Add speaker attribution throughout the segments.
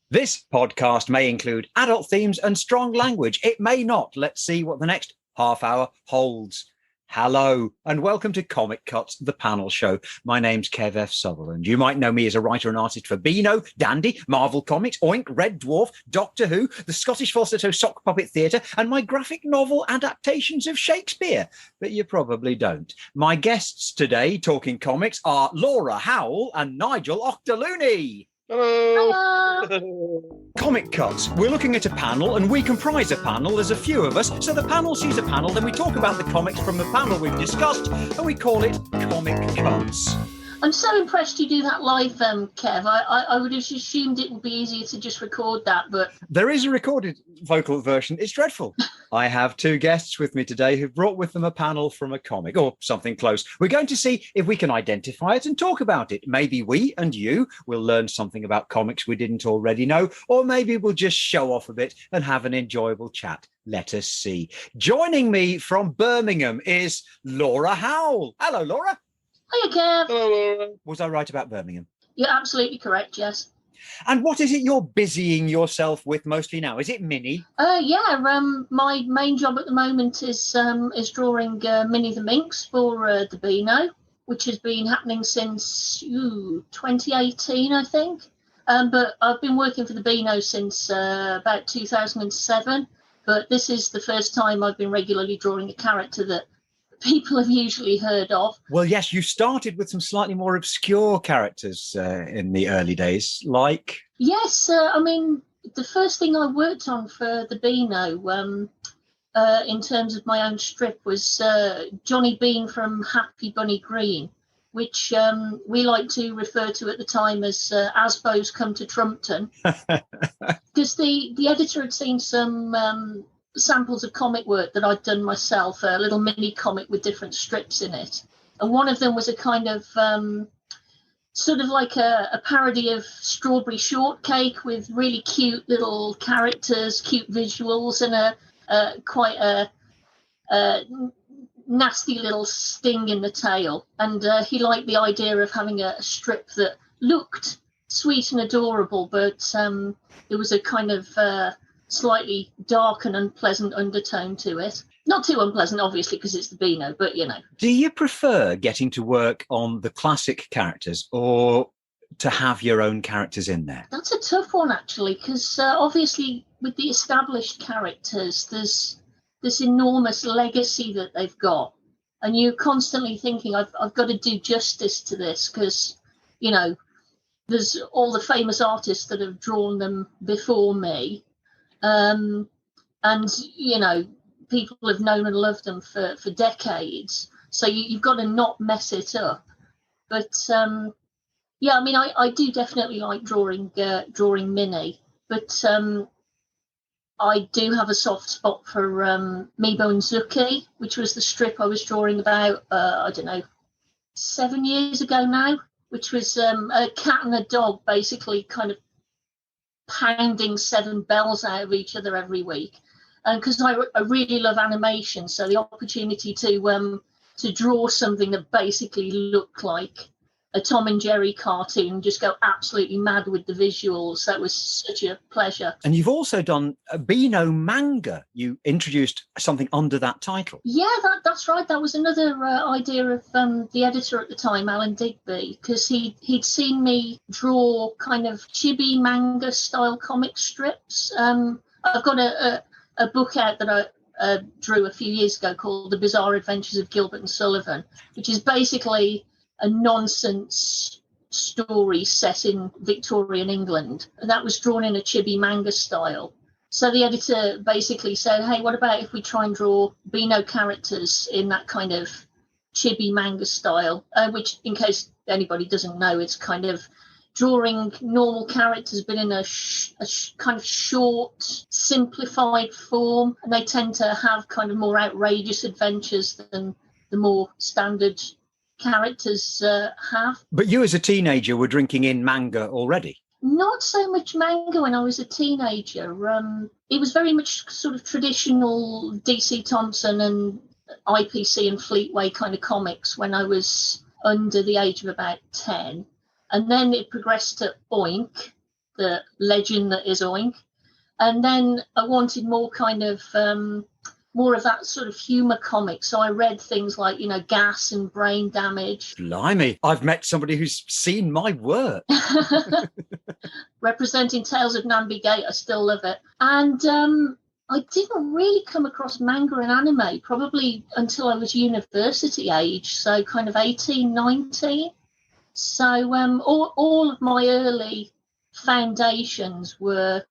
Speaker 1: This podcast may include adult themes and strong language. It may not. Let's see what the next half hour holds. Hello and welcome to Comic Cuts, the panel show. My name's Kev F. Sutherland. You might know me as a writer and artist for Beano, Dandy, Marvel Comics, Oink, Red Dwarf, Doctor Who, the Scottish Falsetto Sock Puppet Theatre, and my graphic novel adaptations of Shakespeare. But you probably don't. My guests today, talking comics, are Laura Howell and Nigel Auchterlounie.
Speaker 2: Hello.
Speaker 1: Comic Cuts. We're looking at a panel and we comprise a panel. There's a few of us. So the panel sees a panel, then we talk about the comics from the panel we've discussed and we call it Comic Cuts.
Speaker 2: I'm so impressed you do that live, Kev. I would have assumed it would be easier to just record that, but...
Speaker 1: There is a recorded vocal version. It's dreadful. I have two guests with me today who've brought with them a panel from a comic, or something close. We're going to see if we can identify it and talk about it. Maybe we and you will learn something about comics we didn't already know, or maybe we'll just show off a bit and have an enjoyable chat. Let us see. Joining me from Birmingham is Laura Howell. Hello, Laura.
Speaker 2: Hiya, Kev.
Speaker 3: Hello, Laura.
Speaker 1: Was I right about Birmingham?
Speaker 2: You're absolutely correct, yes.
Speaker 1: And what is it you're busying yourself with mostly now? Is it Minnie?
Speaker 2: My main job at the moment is drawing Minnie The Minx for the Beano, which has been happening since 2018, I think. But I've been working for the Beano since about 2007. But this is the first time I've been regularly drawing a character that people have usually heard of.
Speaker 1: Well, yes, you started with some slightly more obscure characters in the early days, like...
Speaker 2: Yes, the first thing I worked on for the Beano in terms of my own strip was Johnny Bean from Happy Bunny Green, which we like to refer to at the time as Asbo's Come to Trumpton, because the editor had seen some... samples of comic work that I'd done myself, a little mini comic with different strips in it. And one of them was a kind of sort of like a parody of Strawberry Shortcake with really cute little characters, cute visuals, and quite a nasty little sting in the tail. And he liked the idea of having a strip that looked sweet and adorable, but there was a kind of... slightly dark and unpleasant undertone to it. Not too unpleasant, obviously, because it's the Beano, but you know.
Speaker 1: Do you prefer getting to work on the classic characters or to have your own characters in there?
Speaker 2: That's a tough one, actually, because obviously with the established characters, there's this enormous legacy that they've got. And you're constantly thinking, I've got to do justice to this because, you know, there's all the famous artists that have drawn them before me. And, you know, people have known and loved them for decades. So you've got to not mess it up. But, I do definitely like drawing Minnie. But I do have a soft spot for Meebo and Zuki, which was the strip I was drawing about, 7 years ago now, which was a cat and a dog basically kind of pounding 7 bells out of each other every week, and because I really love animation, so the opportunity to draw something that basically looked like a Tom and Jerry cartoon, just go absolutely mad with the visuals, that was such a pleasure.
Speaker 1: And you've also done a Beano manga. You introduced something under that title.
Speaker 2: Yeah, that's right. That was another idea of the editor at the time, Alan Digby, because he'd seen me draw kind of chibi manga style comic strips. I've got a book out that I drew a few years ago called The Bizarre Adventures of Gilbert and Sullivan, which is basically a nonsense story set in Victorian England, and that was drawn in a chibi manga style. So the editor basically said, hey, what about if we try and draw Beano characters in that kind of chibi manga style, which, in case anybody doesn't know, it's kind of drawing normal characters but in a kind of short, simplified form, and they tend to have kind of more outrageous adventures than the more standard characters have.
Speaker 1: But you as a teenager were drinking in manga already?
Speaker 2: Not so much manga when I was a teenager. It was very much sort of traditional DC Thompson and IPC and Fleetway kind of comics when I was under the age of about 10. And then it progressed to Oink. the legend that is Oink. And then I wanted more kind of more of that sort of humor comic. So I read things like, Gas and Brain Damage.
Speaker 1: Blimey, I've met somebody who's seen my work.
Speaker 2: Representing Tales of Nambi Gate, I still love it. And I didn't really come across manga and anime probably until I was university age, so kind of 18, 19. So all of my early foundations were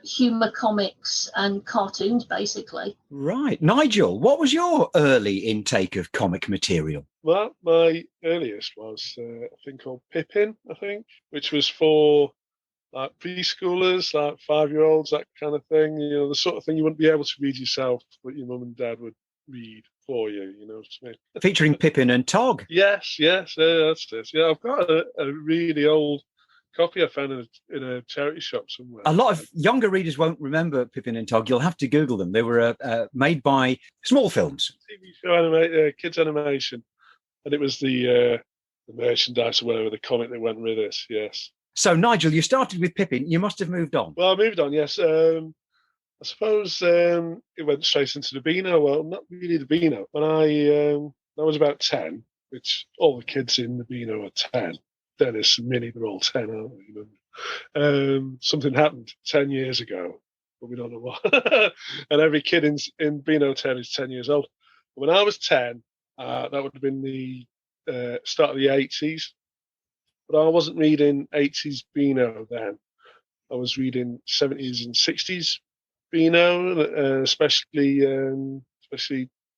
Speaker 2: humor comics and cartoons, basically.
Speaker 1: Right. Nigel, what was your early intake of comic material?
Speaker 3: Well, my earliest was a thing called Pippin, I think, which was for like preschoolers, like 5-year-olds, that kind of thing. The sort of thing you wouldn't be able to read yourself, but your mum and dad would read for you. You know what I mean?
Speaker 1: Featuring Pippin and Tog.
Speaker 3: Yes, that's it. Yeah, I've got a really old copy I found in a charity shop somewhere.
Speaker 1: A lot of younger readers won't remember Pippin and Tog. You'll have to Google them. They were made by Small Films.
Speaker 3: TV show kids animation, and it was the merchandise or whatever, the comic that went with it. Yes.
Speaker 1: So, Nigel, you started with Pippin. You must have moved on.
Speaker 3: Well, I moved on, yes. I suppose it went straight into the Beano. Well, not really the Beano. When I was about 10, which all the kids in the Beano are 10. Dennis and Minnie, they're all 10, aren't they? Something happened 10 years ago, but we don't know what. And every kid in Beano 10 is 10 years old. When I was 10, that would have been the start of the 80s. But I wasn't reading 80s Beano then. I was reading 70s and 60s Beano, especially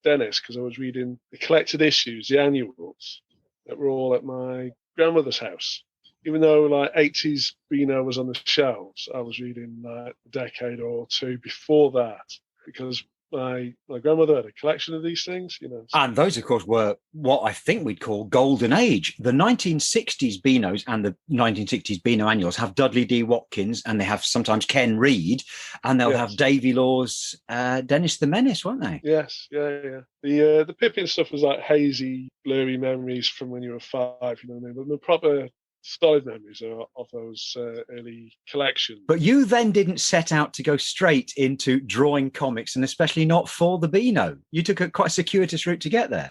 Speaker 3: Dennis, because I was reading the collected issues, the annuals, that were all at my grandmother's house. Even though like 80s Beano was on the shelves, I was reading like a decade or two before that, because my grandmother had a collection of these things,
Speaker 1: And those, of course, were what I think we'd call golden age. The 1960s Beanos and the 1960s Beano annuals have Dudley D. Watkins, and they have sometimes Ken Reid, and they'll have Davy Law's Dennis the Menace, won't they?
Speaker 3: Yes, yeah. The Pippin stuff was like hazy, blurry memories from when you were 5, you know what I mean? But the proper solid memories of those early collections.
Speaker 1: But you then didn't set out to go straight into drawing comics, and especially not for the Beano. You took a quite circuitous route to get there.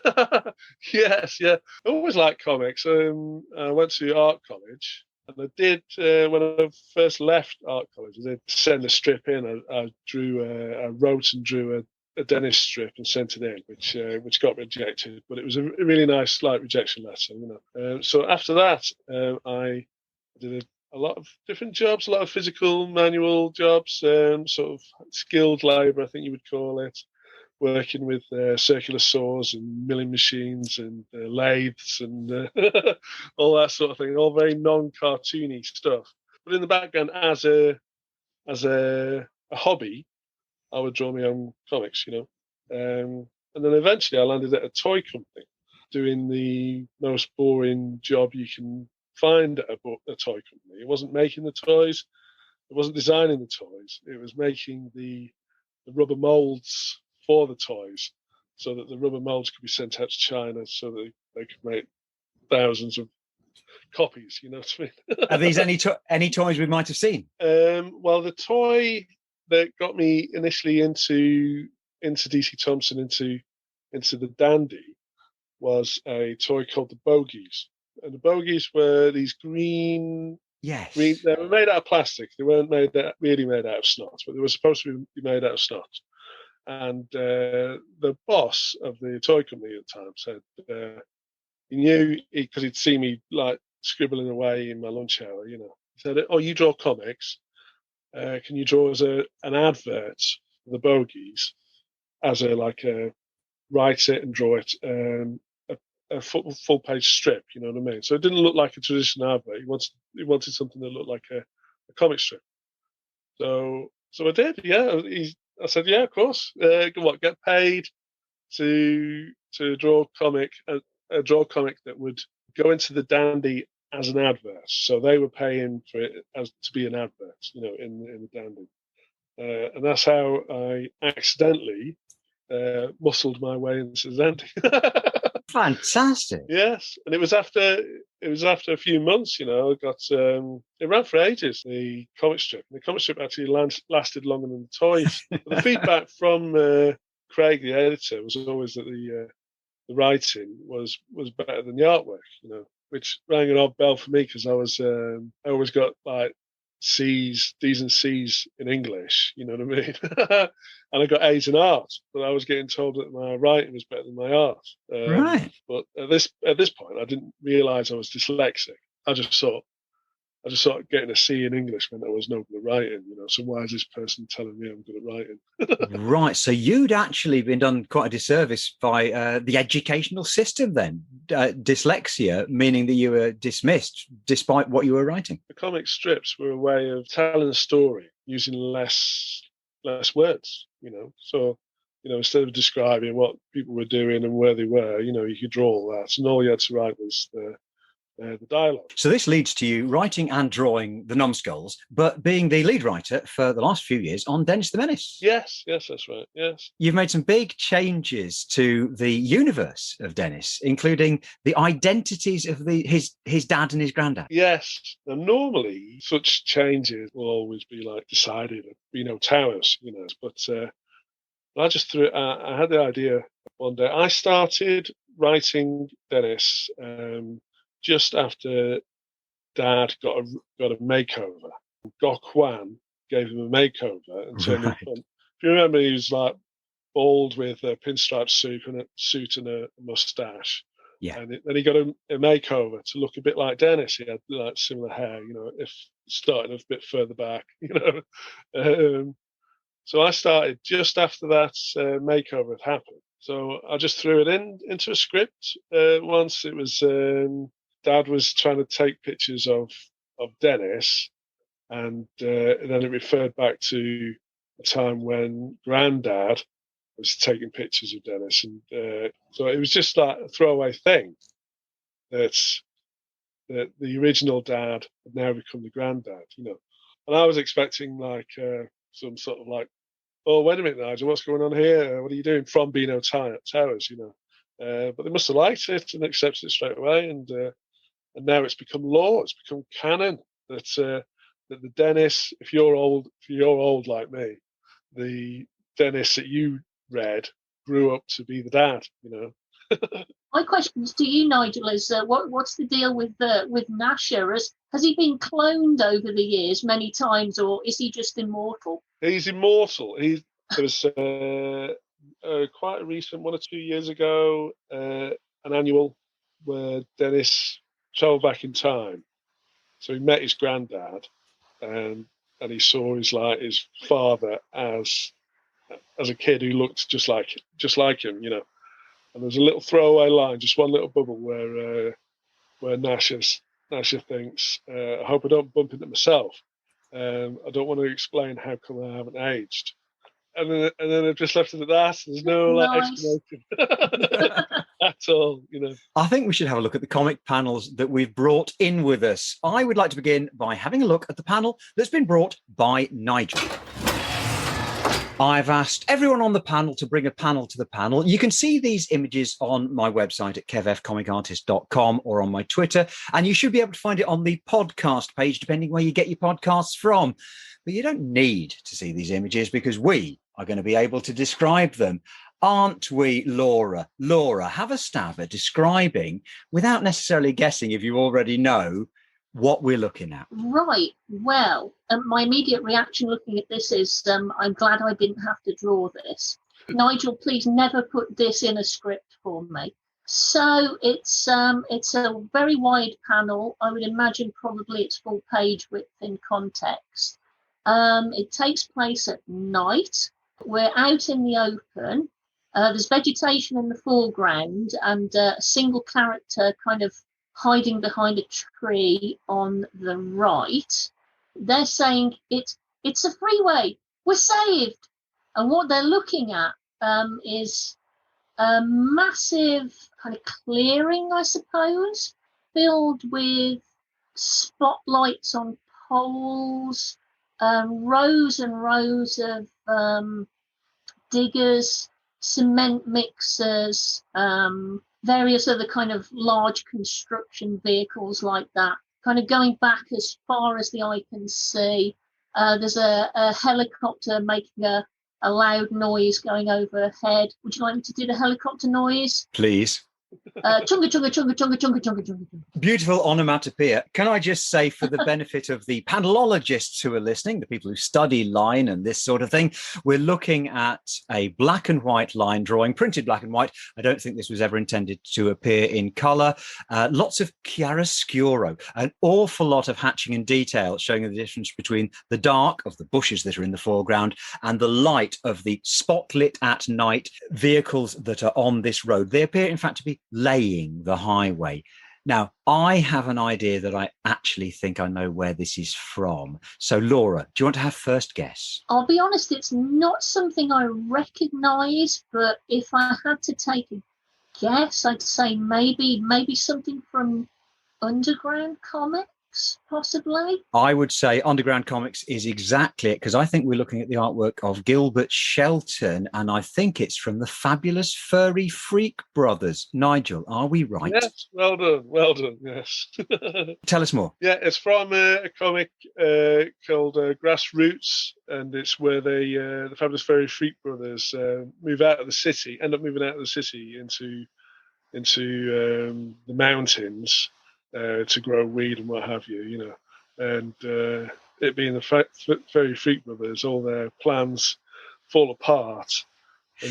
Speaker 3: Yes, yeah. I always liked comics. I went to art college, and I did, when I first left art college, I did send a strip in. I wrote and drew a Dennis strip and sent it in, which got rejected, but it was a really nice light rejection letter, so after that, I did a lot of different jobs, a lot of physical manual jobs, sort of skilled labor, I think you would call it, working with circular saws and milling machines and lathes and all that sort of thing, all very non-cartoony stuff. But in the background, as a hobby, I would draw my own comics, and then eventually I landed at a toy company, doing the most boring job you can find at a toy company. It wasn't making the toys, it wasn't designing the toys, it was making the rubber molds for the toys, so that the rubber molds could be sent out to China, so that they could make thousands of copies. You know what I mean?
Speaker 1: Are these any toys we might have seen?
Speaker 3: Well, the toy that got me initially into DC Thompson, into the Dandy, was a toy called the Bogies. And the Bogies were these green.
Speaker 1: Yes.
Speaker 3: They were made out of plastic. They weren't really made out of snot, but they were supposed to be made out of snot. And the boss of the toy company at the time said he knew, because he'd seen me like scribbling away in my lunch hour. He said, "Oh, you draw comics? Can you draw as an advert for the Bogies, as a write it and draw it, a full page strip, you know what I mean?" So it didn't look like a traditional advert. He wanted something that looked like a comic strip. So I did, yeah. I said, yeah, of course. Get paid to draw a comic that would go into the Dandy as an advert. So they were paying for it to be an advert, in the Dandy. And that's how I accidentally muscled my way into the Dandy.
Speaker 1: Fantastic.
Speaker 3: Yes, and it was after a few months. I got it ran for ages. The comic strip. The comic strip actually lasted longer than the toys. But the feedback from Craig, the editor, was always that the writing was better than the artwork. Which rang an odd bell for me because I always got like C's, D's and C's in English, you know what I mean? And I got A's in art, but I was getting told that my writing was better than my art.
Speaker 1: Right.
Speaker 3: But at this point, I didn't realise I was dyslexic. I just thought getting a C in English meant I was no good at writing. So why is this person telling me I'm good at writing?
Speaker 1: Right. So you'd actually been done quite a disservice by the educational system then. Dyslexia, meaning that you were dismissed despite what you were writing.
Speaker 3: The comic strips were a way of telling a story using less words. So instead of describing what people were doing and where they were, you could draw all that, and all you had to write was the dialogue.
Speaker 1: So this leads to you writing and drawing the Numbskulls, but being the lead writer for the last few years on Dennis the Menace.
Speaker 3: Yes, that's right. Yes.
Speaker 1: You've made some big changes to the universe of Dennis, including the identities of his dad and his granddad.
Speaker 3: Yes. Now, normally, such changes will always be like decided at Towers, but I just threw. I had the idea one day. I started writing Dennis just after Dad got a makeover. Gok Wan gave him a makeover and turned him on. If you remember, he was like bald with a pinstripe suit and a mustache.
Speaker 1: Yeah.
Speaker 3: And then he got a makeover to look a bit like Dennis. He had like similar hair, if starting a bit further back, So I started just after that makeover had happened. So I just threw it into a script. Once it was Dad was trying to take pictures of Dennis, and then it referred back to a time when Granddad was taking pictures of Dennis, and so it was just like a throwaway thing that the original Dad had now become the Granddad, And I was expecting like some sort of like, oh, wait a minute, Nigel, what's going on here? What are you doing from Beano Towers, But they must have liked it and accepted it straight away, and now it's become law. It's become canon that the Dennis, if you're old like me, the Dennis that you read grew up to be the dad.
Speaker 2: My question to you, Nigel, is what's the deal with Nasher? Has he been cloned over the years many times, or is he just immortal?
Speaker 3: He's immortal. There was quite a recent 1 or 2 years ago, an annual where Dennis travelled back in time. So he met his granddad, and he saw his father as a kid who looked just like him, And there's a little throwaway line, just one little bubble where Nasher thinks, I hope I don't bump into myself. I don't want to explain how come I haven't aged. And then I've just left it at that. There's no explanation at all,
Speaker 1: I think we should have a look at the comic panels that we've brought in with us. I would like to begin by having a look at the panel that's been brought by Nigel. I've asked everyone on the panel to bring a panel to the panel. You can see these images on my website at kevfcomicartist.com or on my Twitter, and you should be able to find it on the podcast page, depending where you get your podcasts from. But you don't need to see these images because we are going to be able to describe them. Aren't we, Laura? Laura, have a stab at describing, without necessarily guessing if you already know, what we're looking at.
Speaker 2: Right. Well, my immediate reaction looking at this is I'm glad I didn't have to draw this. Nigel, please never put this in a script for me. So it's a very wide panel. I would imagine probably it's full page width in context. It takes place at night. We're out in the open. There's vegetation in the foreground and a single character kind of hiding behind a tree on the right. They're saying it's a freeway. We're saved. And what they're looking at is a massive kind of clearing, I suppose, filled with spotlights on poles, rows and rows of diggers, cement mixers, various other kind of large construction vehicles like that, kind of going back as far as the eye can see. There's a helicopter making a loud noise going overhead. Would you like me to do the helicopter noise?
Speaker 1: Please.
Speaker 2: Chunga, chunga, chunga, chunga, chunga, chunga, chunga.
Speaker 1: Beautiful onomatopoeia. Can I just say, for the benefit of the panelologists who are listening, the people who study line and this sort of thing, we're looking at a black and white line drawing, printed black and white. I don't think this was ever intended to appear in colour. Lots of chiaroscuro, an awful lot of hatching and detail, showing the difference between the dark of the bushes that are in the foreground and the light of the spotlit at night vehicles that are on this road. They appear, in fact, to be laying the highway. Now, I have an idea that I actually think I know where this is from. So, Laura, do you want to have first guess?
Speaker 2: I'll be honest, it's not something I recognise, but if I had to take a guess, I'd say maybe something from Underground Comics, possibly.
Speaker 1: I would say Underground Comics is exactly it, because I think we're looking at the artwork of Gilbert Shelton, and I think it's from the Fabulous Furry Freak Brothers. Nigel, are we right?
Speaker 3: Yes, well done, yes.
Speaker 1: Tell us more.
Speaker 3: Yeah, it's from a comic called Grassroots, and it's where the Fabulous Furry Freak Brothers move out of the city, end up moving out of the city into the mountains to grow weed and what have you, you know. And it being the Furry Freak Brothers, all their plans fall apart.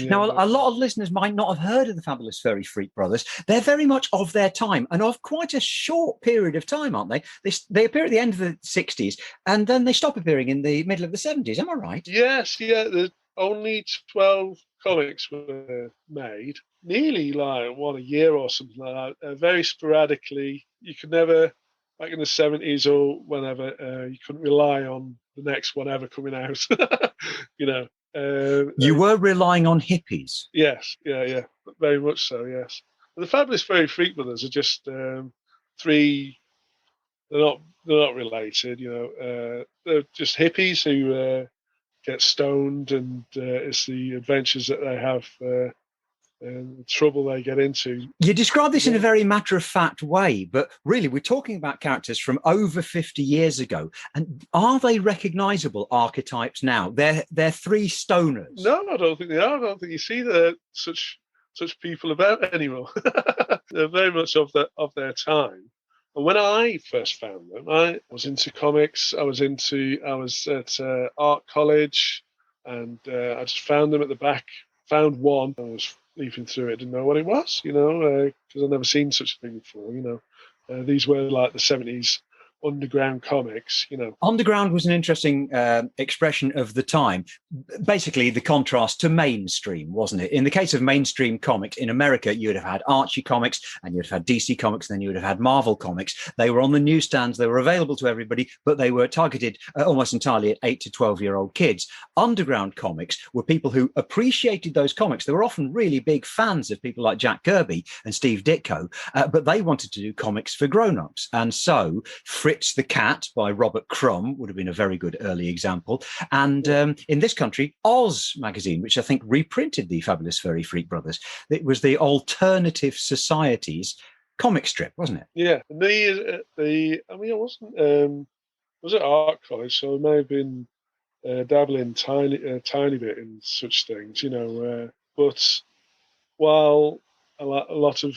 Speaker 1: Now, a lot of listeners might not have heard of the Fabulous Furry Freak Brothers. They're very much of their time and of quite a short period of time, aren't they? They appear at the end of the 60s and then they stop appearing in the middle of the 70s. Am I right?
Speaker 3: Yes, yeah. There's only 12 comics were made, nearly like one a year or something like that. Very sporadically. You could never, back in the 70s or whenever, you couldn't rely on the next one ever coming out, you know.
Speaker 1: You were relying on hippies.
Speaker 3: Yes, yeah, very much so. Yes, but the Fabulous Furry Freak Brothers are just three. They're not related, you know. They're just hippies who get stoned, and it's the adventures that they have, and the trouble they get into.
Speaker 1: You describe this in a very matter-of-fact way, but really we're talking about characters from over 50 years ago. And are they recognisable archetypes now? They're three stoners.
Speaker 3: No, I don't think they are. I don't think you see such people about anymore. They're very much of their time. And when I first found them, I was into comics. I was at art college, and I just found them at the back. Found one. I was leafing through it, didn't know what it was, you know, because I'd never seen such a thing before, you know. These were like the 70s underground comics, you know.
Speaker 1: Underground was an interesting expression of the time. Basically, the contrast to mainstream, wasn't it? In the case of mainstream comics, in America, you would have had Archie comics, and you'd have had DC comics, and then you would have had Marvel comics. They were on the newsstands, they were available to everybody, but they were targeted almost entirely at 8 to 12-year-old kids. Underground comics were people who appreciated those comics. They were often really big fans of people like Jack Kirby and Steve Ditko, but they wanted to do comics for grown-ups. And so Fritz the Cat by Robert Crumb would have been a very good early example. And in this country, Oz magazine, which I think reprinted the Fabulous Furry Freak Brothers. It was the Alternative Society's comic strip, wasn't it?
Speaker 3: Yeah. And I was at art college, so I may have been dabbling tiny bit in such things, you know. But while a lot of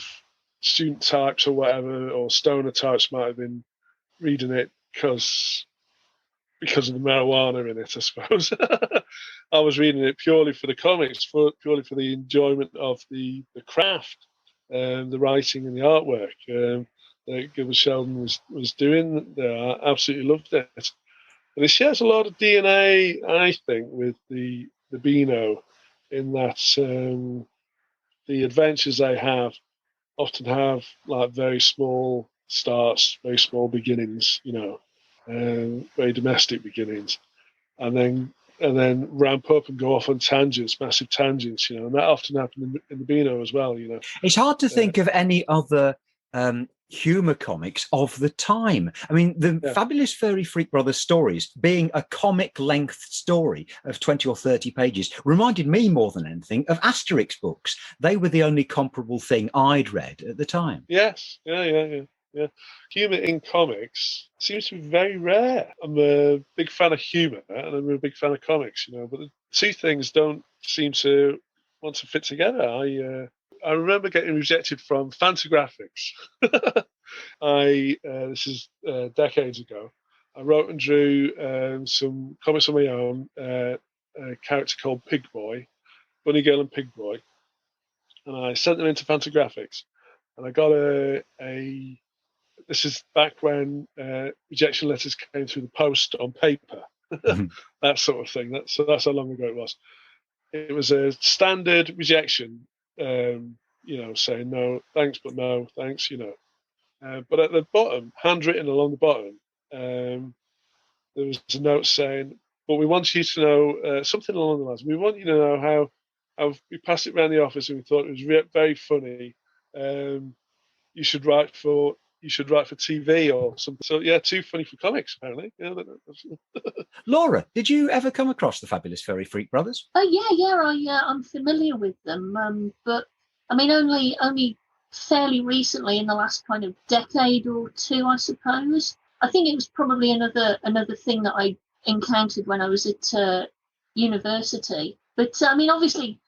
Speaker 3: student types or whatever, or stoner types might have been reading it because of the marijuana in it, I suppose. I was reading it purely for the comics, purely for the enjoyment of the craft, the writing and the artwork that Gilbert Sheldon was doing. I absolutely loved it. And it shares a lot of DNA, I think, with the Beano, in that the adventures they often have like very small starts, very small beginnings, you know, very domestic beginnings, and then ramp up and go off on tangents, massive tangents, you know, and that often happened in the Beano as well, you know.
Speaker 1: It's hard to think of any other humour comics of the time. I mean, the Fabulous Furry Freak Brothers stories, being a comic-length story of 20 or 30 pages, reminded me more than anything of Asterix books. They were the only comparable thing I'd read at the time.
Speaker 3: Yes, yeah. Humour in comics seems to be very rare. I'm a big fan of humour, and I'm a big fan of comics, but the two things don't seem to want to fit together. I remember getting rejected from Fantagraphics. This is decades ago. I wrote and drew some comics on my own, a character called Pig Boy, Bunny Girl and Pig Boy, and I sent them into Fantagraphics, and I got a this is back when rejection letters came through the post on paper, that sort of thing. That's how long ago it was. It was a standard rejection, saying no, thanks, but no, thanks, But at the bottom, handwritten along the bottom, there was a note saying, but we want you to know something along the lines. We want you to know how we passed it around the office and we thought it was very funny. You should write for TV or something. So yeah, too funny for comics, apparently.
Speaker 1: Laura, did you ever come across the Fabulous Furry Freak Brothers?
Speaker 2: Oh yeah. I'm familiar with them, but I mean only fairly recently, in the last kind of decade or two, I suppose. I think it was probably another thing that I encountered when I was at university. But I mean, obviously,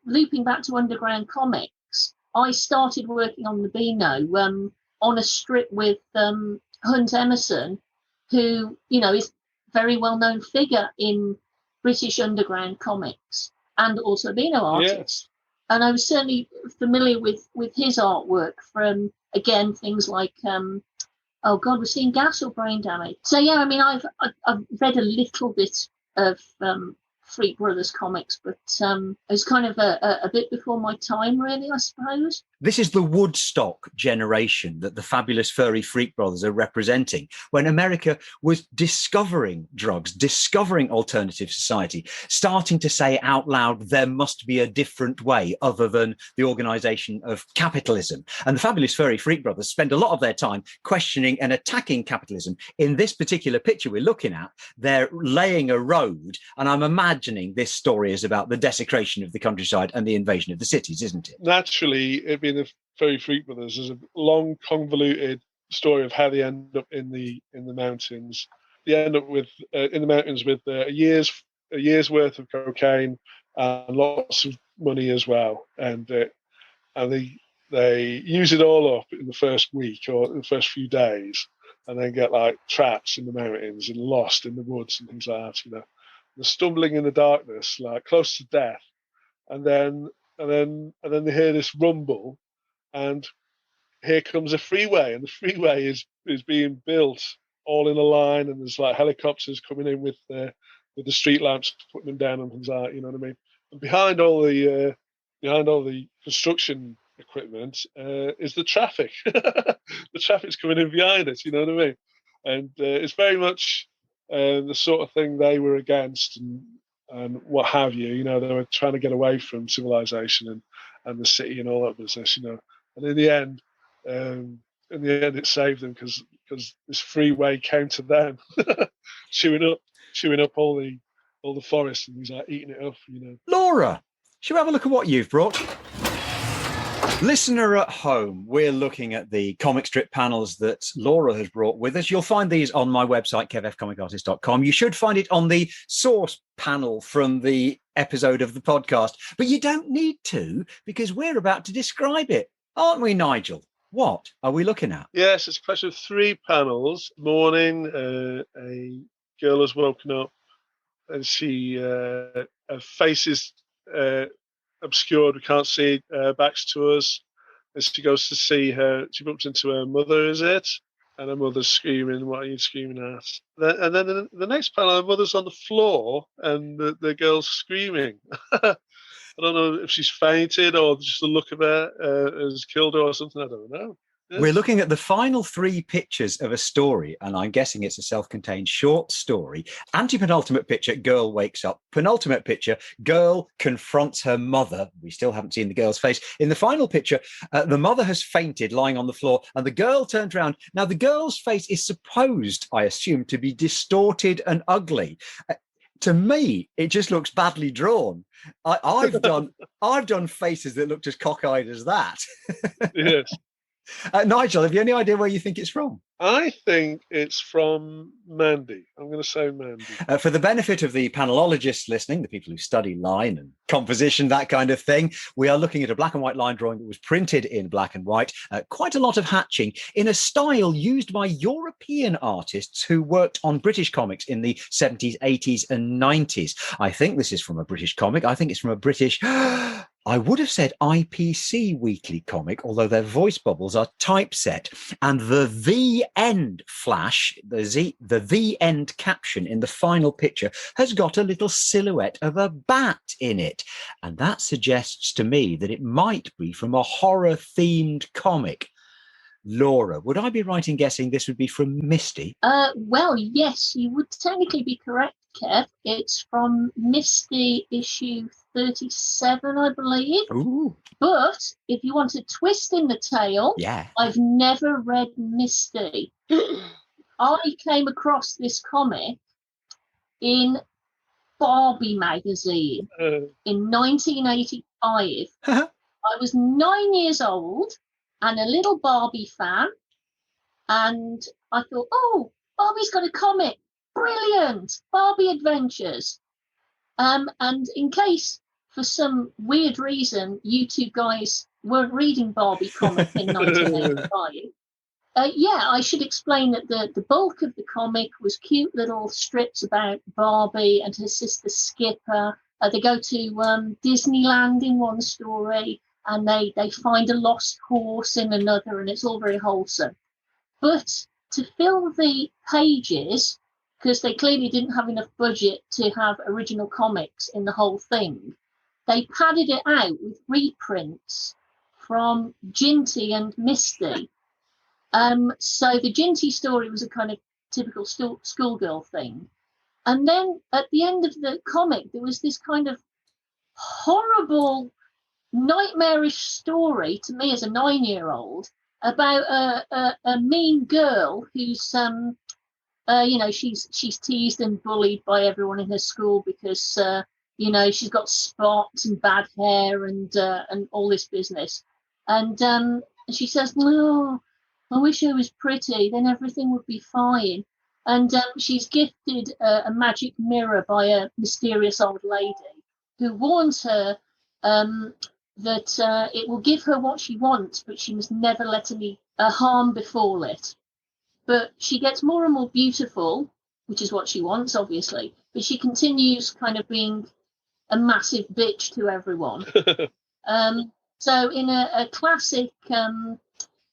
Speaker 2: looping back to underground comics, I started working on the Beano on a strip with Hunt Emerson, who is a very well-known figure in British underground comics and also a Beano artist. Yeah. And I was certainly familiar with his artwork from, again, things like we're seeing gas or brain damage. So yeah, I mean, I've read a little bit of Freak Brothers comics, but it was kind of a bit before my time, really, I suppose.
Speaker 1: This is the Woodstock generation that the Fabulous Furry Freak Brothers are representing, when America was discovering drugs, discovering alternative society, starting to say out loud, there must be a different way other than the organisation of capitalism. And the Fabulous Furry Freak Brothers spend a lot of their time questioning and attacking capitalism. In this particular picture we're looking at, they're laying a road, and I'm imagining this story is about the desecration of the countryside and the invasion of the cities, isn't it?
Speaker 3: Naturally, it'd be the Furry Freak Brothers. There's a long, convoluted story of how they end up in the mountains. They end up with in the mountains with a year's worth of cocaine and lots of money as well, and they use it all up in the first week or the first few days, and then get like trapped in the mountains and lost in the woods and things like that. They're stumbling in the darkness, like close to death, and then they hear this rumble, and here comes a freeway, and the freeway is being built all in a line, and there's like helicopters coming in with the street lamps, putting them down and things like that, you know what I mean? And behind all the construction equipment is the traffic. The traffic's coming in behind it, you know what I mean? And it's very much the sort of thing they were against, and what have you. They were trying to get away from civilization and the city and all that business. And in the end, it saved them because this freeway came to them, chewing up all the forest, and he's like eating it up.
Speaker 1: Laura, shall we have a look at what you've brought? Listener at home, we're looking at the comic strip panels that Laura has brought with us. You'll find these on my website, kevfcomicartist.com. You should find it on the source panel from the episode of the podcast, but you don't need to, because we're about to describe it. Aren't we, Nigel? What are we looking at?
Speaker 3: Yes, it's a question of 3 panels. Morning, a girl has woken up, and her face is obscured. We can't see her back's to us. As she goes to see her, she bumps into her mother, is it? And her mother's screaming, what are you screaming at? And then the next panel, her mother's on the floor, and the girl's screaming. I don't know if she's fainted or just the look of her has killed her or something. I don't know.
Speaker 1: We're looking at the final 3 pictures of a story, and I'm guessing it's a self-contained short story. Anti-penultimate picture, girl wakes up. Penultimate picture, girl confronts her mother. We still haven't seen the girl's face. In the final picture, the mother has fainted, lying on the floor, and the girl turns around. Now, the girl's face is supposed, I assume, to be distorted and ugly. To me, it just looks badly drawn. I've done faces that looked as cockeyed as that.
Speaker 3: Yes.
Speaker 1: Nigel, have you any idea where you think it's from?
Speaker 3: I think it's from Mandy. I'm going to say Mandy.
Speaker 1: For the benefit of the panelologists listening, the people who study line and composition, that kind of thing, we are looking at a black and white line drawing that was printed in black and white. Quite a lot of hatching in a style used by European artists who worked on British comics in the 70s, 80s and 90s. I think this is from a British comic. I think it's from a British... I would have said IPC weekly comic, although their voice bubbles are typeset. And the end flash, the end caption in the final picture has got a little silhouette of a bat in it. And that suggests to me that it might be from a horror-themed comic. Laura, would I be right in guessing this would be from Misty?
Speaker 2: Well, yes, you would technically be correct, Kev. It's from Misty issue 37, I believe.
Speaker 1: Ooh.
Speaker 2: But if you want a twist in the tale,
Speaker 1: yeah,
Speaker 2: I've never read Misty. I came across this comic in Barbie magazine in 1985. I was 9 years old and a little Barbie fan. And I thought, oh, Barbie's got a comic. Brilliant. Barbie Adventures. And in case, for some weird reason, you two guys weren't reading Barbie comic in 1985, I should explain that the bulk of the comic was cute little strips about Barbie and her sister Skipper. They go to Disneyland in one story, and they find a lost horse in another, and it's all very wholesome. But to fill the pages, because they clearly didn't have enough budget to have original comics in the whole thing, they padded it out with reprints from Ginty and Misty. So the Ginty story was a kind of typical schoolgirl thing. And then at the end of the comic, there was this kind of horrible, nightmarish story to me as a 9-year-old about a mean girl who's she's teased and bullied by everyone in her school because she's got spots and bad hair and all this business. And she says, "No, I wish I was pretty, then everything would be fine." And she's gifted a magic mirror by a mysterious old lady who warns her that it will give her what she wants, but she must never let any harm befall it. But she gets more and more beautiful, which is what she wants, obviously. But she continues kind of being a massive bitch to everyone. So in a classic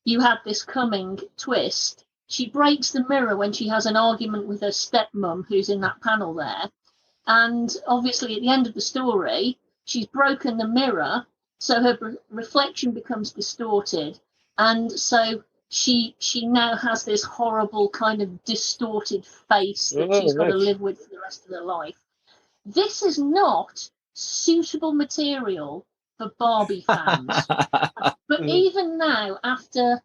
Speaker 2: You Had This Coming twist, she breaks the mirror when she has an argument with her stepmom, who's in that panel there. And obviously at the end of the story, she's broken the mirror, so her reflection becomes distorted. And so she now has this horrible kind of distorted face that she's got to live with for the rest of her life. This is not suitable material for Barbie fans. But even now, after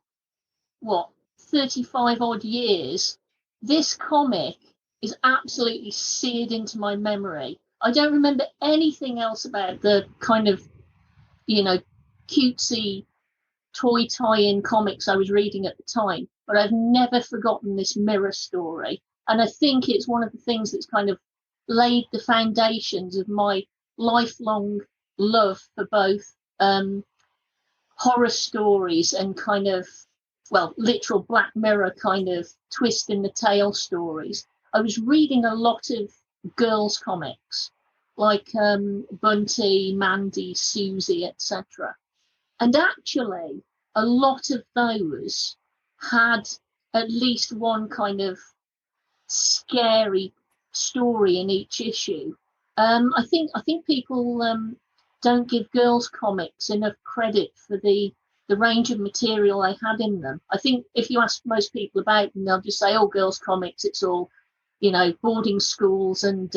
Speaker 2: 35 odd years, this comic is absolutely seared into my memory. I don't remember anything else about the kind of, cutesy toy tie-in comics I was reading at the time, but I've never forgotten this mirror story. And I think it's one of the things that's kind of laid the foundations of my lifelong love for both horror stories and kind of, literal Black Mirror kind of twist in the tail stories. I was reading a lot of girls' comics, like Bunty, Mandy, Susie, etc. And actually, a lot of those had at least one kind of scary story in each issue. I think people don't give girls' comics enough credit for the the range of material they had in them. I think if you ask most people about them, they'll just say, "Oh, girls' comics. It's all, boarding schools and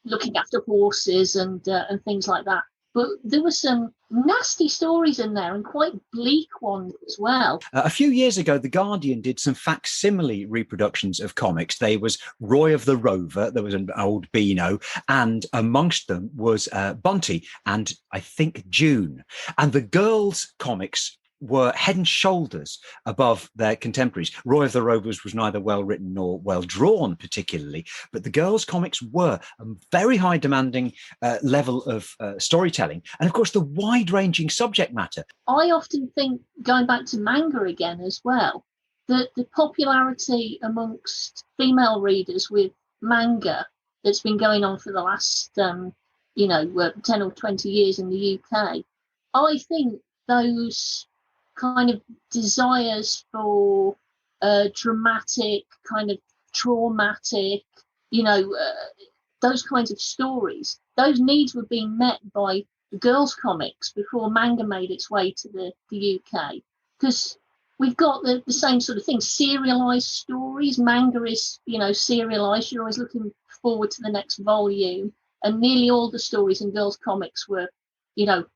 Speaker 2: looking after horses and things like that." But there were some nasty stories in there and quite bleak ones as well.
Speaker 1: A few years ago, The Guardian did some facsimile reproductions of comics. There was Roy of the Rover, there was an old Beano, and amongst them was Bunty and I think June. And the girls' comics were head and shoulders above their contemporaries. Roy of the Rovers was neither well written nor well drawn particularly, but the girls' comics were a very high demanding level of storytelling. And of course, the wide ranging subject matter.
Speaker 2: I often think, going back to manga again as well, that the popularity amongst female readers with manga that's been going on for the last, 10 or 20 years in the UK, I think those kind of desires for dramatic, kind of traumatic, those kinds of stories, those needs were being met by the girls' comics before manga made its way to the UK. Because we've got the same sort of thing, serialized stories. Manga is, serialized. You're always looking forward to the next volume. And nearly all the stories in girls' comics were,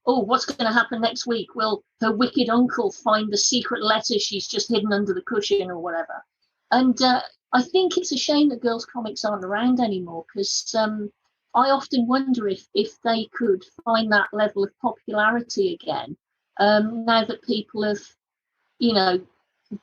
Speaker 2: what's going to happen next week? Will her wicked uncle find the secret letter she's just hidden under the cushion or whatever? And I think it's a shame that girls' comics aren't around anymore, because I often wonder if they could find that level of popularity again, now that people have,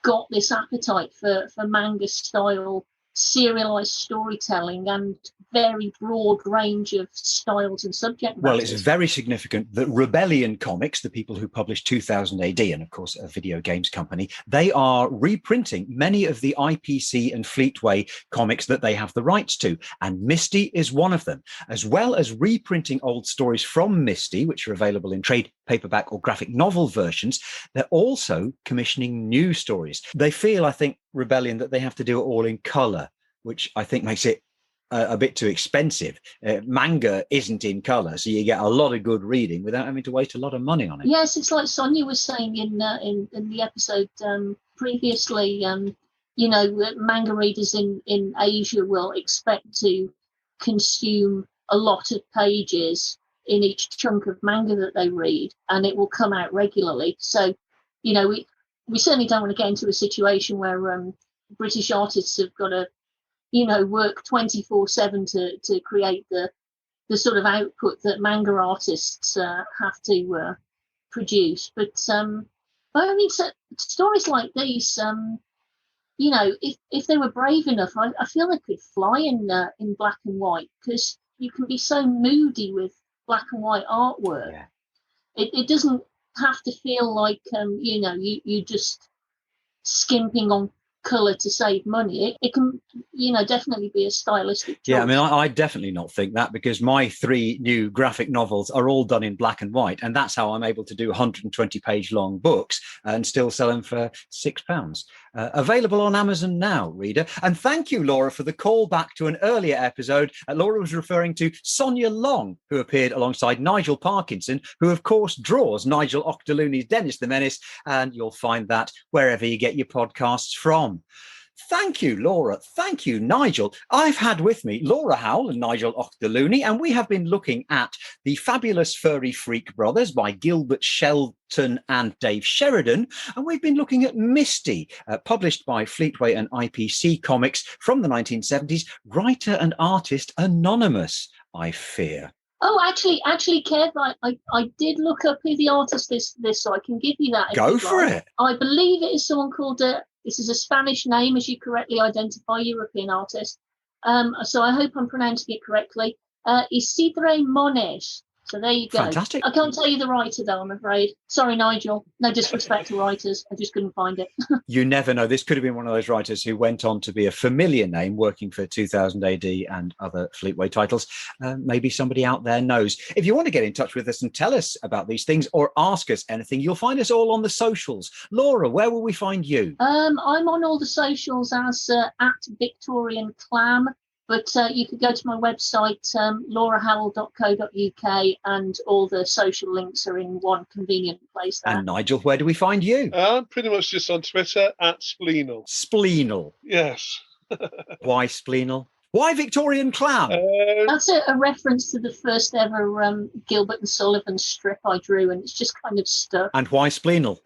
Speaker 2: got this appetite for manga style serialized storytelling and very broad range of styles and subject matters.
Speaker 1: Well, it's very significant that Rebellion Comics, the people who published 2000 AD, and of course a video games company, they are reprinting many of the IPC and Fleetway comics that they have the rights to. And Misty is one of them, as well as reprinting old stories from Misty, which are available in trade paperback or graphic novel versions. They're also commissioning new stories. They feel, I think, Rebellion, that they have to do it all in color, which I think makes it a bit too expensive. Manga isn't in color, so you get a lot of good reading without having to waste a lot of money on it.
Speaker 2: Yes, it's like Sonia was saying in the episode previously. Manga readers in Asia will expect to consume a lot of pages in each chunk of manga that they read, and it will come out regularly. So, we certainly don't want to get into a situation where British artists have got to, work 24/7 to create the sort of output that manga artists have to produce. But I mean, so stories like these, if they were brave enough, I feel they could fly in black and white, because you can be so moody with black and white artwork.
Speaker 1: Yeah.
Speaker 2: It doesn't have to feel like you just skimping on colour to save money. It can definitely be a stylistic choice.
Speaker 1: Yeah, I mean, I definitely not think that, because my 3 new graphic novels are all done in black and white, and that's how I'm able to do 120-page long books and still sell them for £6. Available on Amazon now, reader. And thank you, Laura, for the call back to an earlier episode. Laura was referring to Sonia Long, who appeared alongside Nigel Parkinson, who of course draws Nigel Auchterlounie's Minnie The Minx, and you'll find that wherever you get your podcasts from. Thank you, Laura. Thank you, Nigel. I've had with me Laura Howell and Nigel Auchterlounie, and we have been looking at The Fabulous Furry Freak Brothers by Gilbert Shelton and Dave Sheridan. And we've been looking at Misty, published by Fleetway and IPC Comics from the 1970s, writer and artist anonymous, I fear.
Speaker 2: Oh, actually, Kev, I did look up who the artist is, so I can give you that.
Speaker 1: Go for it.
Speaker 2: I believe it is someone called, this is a Spanish name, as you correctly identify, European artist. So I hope I'm pronouncing it correctly. Isidre Mones. So there you go.
Speaker 1: Fantastic.
Speaker 2: I can't tell you the writer, though, I'm afraid. Sorry, Nigel. No disrespect to writers. I just couldn't find it.
Speaker 1: You never know. This could have been one of those writers who went on to be a familiar name working for 2000 AD and other Fleetway titles. Maybe somebody out there knows. If you want to get in touch with us and tell us about these things or ask us anything, you'll find us all on the socials. Laura, where will we find you?
Speaker 2: I'm on all the socials as at Victorian Clam. But you could go to my website, laurahowell.co.uk, and all the social links are in one convenient place there.
Speaker 1: And Nigel, where do we find you?
Speaker 3: I'm pretty much just on Twitter at Spleenal.
Speaker 1: Spleenal.
Speaker 3: Yes.
Speaker 1: Why Spleenal? Why Victorian Clam?
Speaker 2: That's a reference to the first ever Gilbert and Sullivan strip I drew, and it's just kind of stuck.
Speaker 1: And why Spleenal?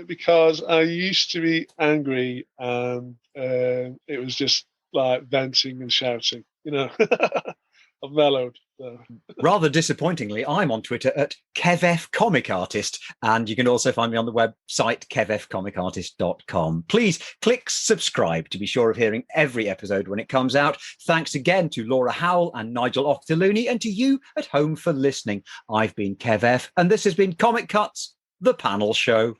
Speaker 3: Because I used to be angry, and it was just like venting and shouting. You know, I've mellowed. So.
Speaker 1: Rather disappointingly, I'm on Twitter at KevF Comic Artist, and you can also find me on the website kevfcomicartist.com. Please click subscribe to be sure of hearing every episode when it comes out. Thanks again to Laura Howell and Nigel Auchterlounie, and to you at home for listening. I've been Kev F, and this has been Comic Cuts, the panel show.